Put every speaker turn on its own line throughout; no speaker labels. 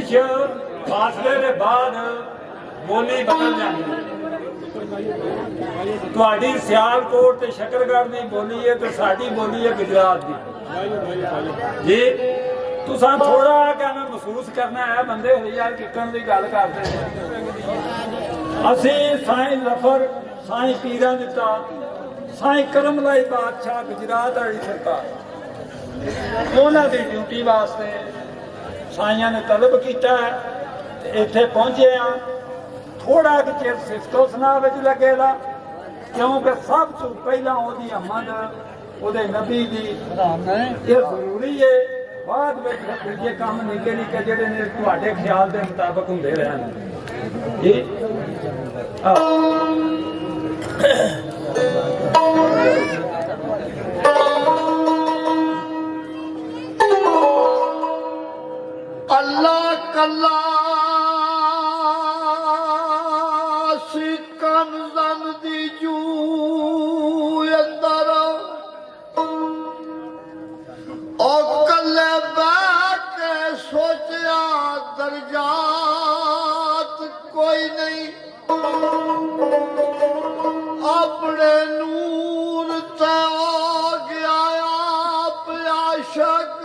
कुछ फासले के बाद बोली बदल जाती है। ਤੁਹਾਡੀ ਸਿਆਲਕੋਟ ਤੇ ਸ਼ਕਰਗੜ੍ਹ ਦੀ ਬੋਲੀ ਹੈ ਤੇ ਸਾਡੀ ਬੋਲੀ ਹੈ ਗੁਜਰਾਤ ਦੀ ਜੀ। ਤੁਸੀਂ ਥੋੜਾ ਕਹਿਣਾ ਮਹਿਸੂਸ ਕਰਨਾ ਹੈ ਬੰਦੇ ਹੋ ਯਾਰ ਕਿੱਕਣ ਦੀ ਗੱਲ ਕਰਦੇ ਨੇ। ਅਸੀਂ ਸਾਈਂ ਜ਼ਫਰ ਸਾਈਂ ਪੀਰਾਂ ਦਿੱਤਾ ਸਾਈਂ ਕਰਮਲਾਈ ਬਾਦਸ਼ਾਹ ਗੁਜਰਾਤ ਵਾਲੀ ਸਰਕਾਰ ਉਹਨਾਂ ਦੀ ਡਿਊਟੀ ਵਾਸਤੇ ਸਾਈਆਂ ਨੇ ਤਲਬ ਕੀਤਾ ਤੇ ਇੱਥੇ ਪਹੁੰਚੇ ਆ। थोड़ा कि चिर सिफतो सना लगेगा क्योंकि सब तो पहला ओदी अमद ओदे नबी दी ये जरूरी है। बाद में दूजे काम निके निके जिहड़े ने तुहाडे ख्याल के मुताबिक हुंदे रहन जी।
अल्लाह कल्ला कंजन दी जू अंदर और कले बैठ के सोचा दर्जात कोई नहीं अपने नूर ते आ गया आप आशक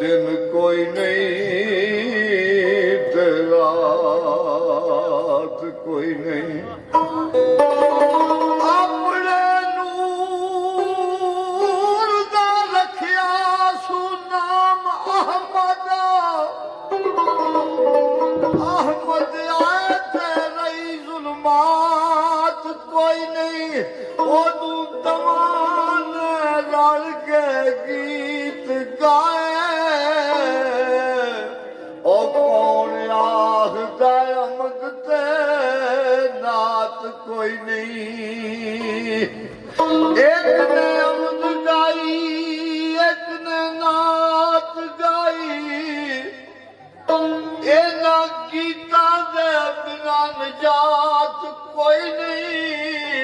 दिन कोई नहीं रात कोई नहीं अपने नूर दा रखिया सुनाम अहमद अहमद आए थे रही जुल्मात कोई नहीं वो तू तमान रल के गीत गाए कोई नहीं एक ने अमद गाई एक ने नात गाई इना गीता दे बिना निजात कोई नहीं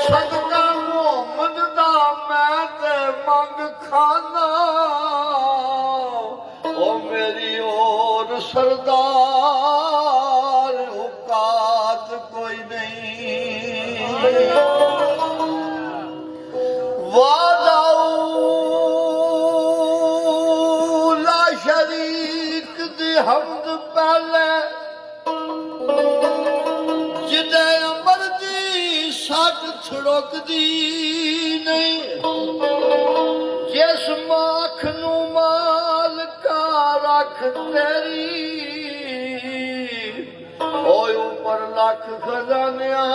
सदका मोहम्मद दा मैं ते मंग खाना ओ मेरी और सरदार औकात कोई नहीं वाला शरीक दी हमद पहले जिदे अमर दी सट छुड़क दी नहीं जिस माख नू माल का रख तेरी ओए ऊपर लख खजानिया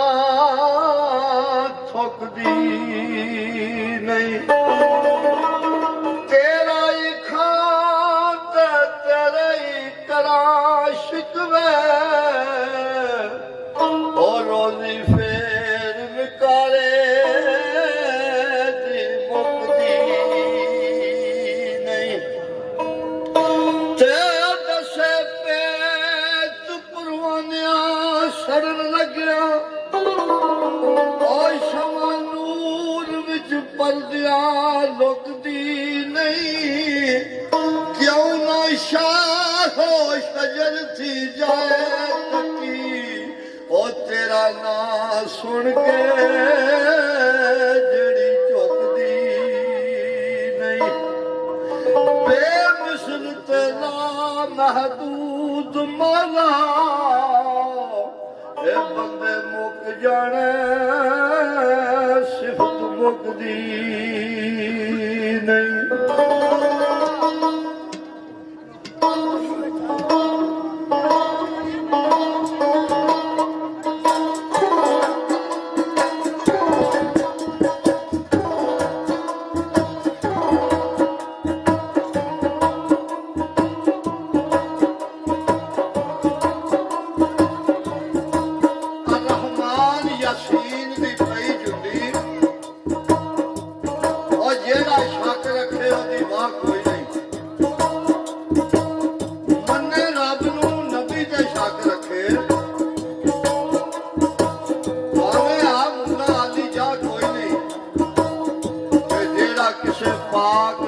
थुक दी नहीं तेरा ही खान तेरे ही करा शिकवे और रोजी फेर निकाले दी मुक्ति नहीं तेरे दसे पे शरण लग्या और शमा नूर विच परदिया लुकदी नहीं क्यों ना शाह हो शजर थी जाए तकी ओ तेरा ना सुन के जड़ी झुकदी नहीं बेमिसल तेरा महदूद मौला बंदे मुक जाने सिफत मुकदी नहीं ਪਾਕ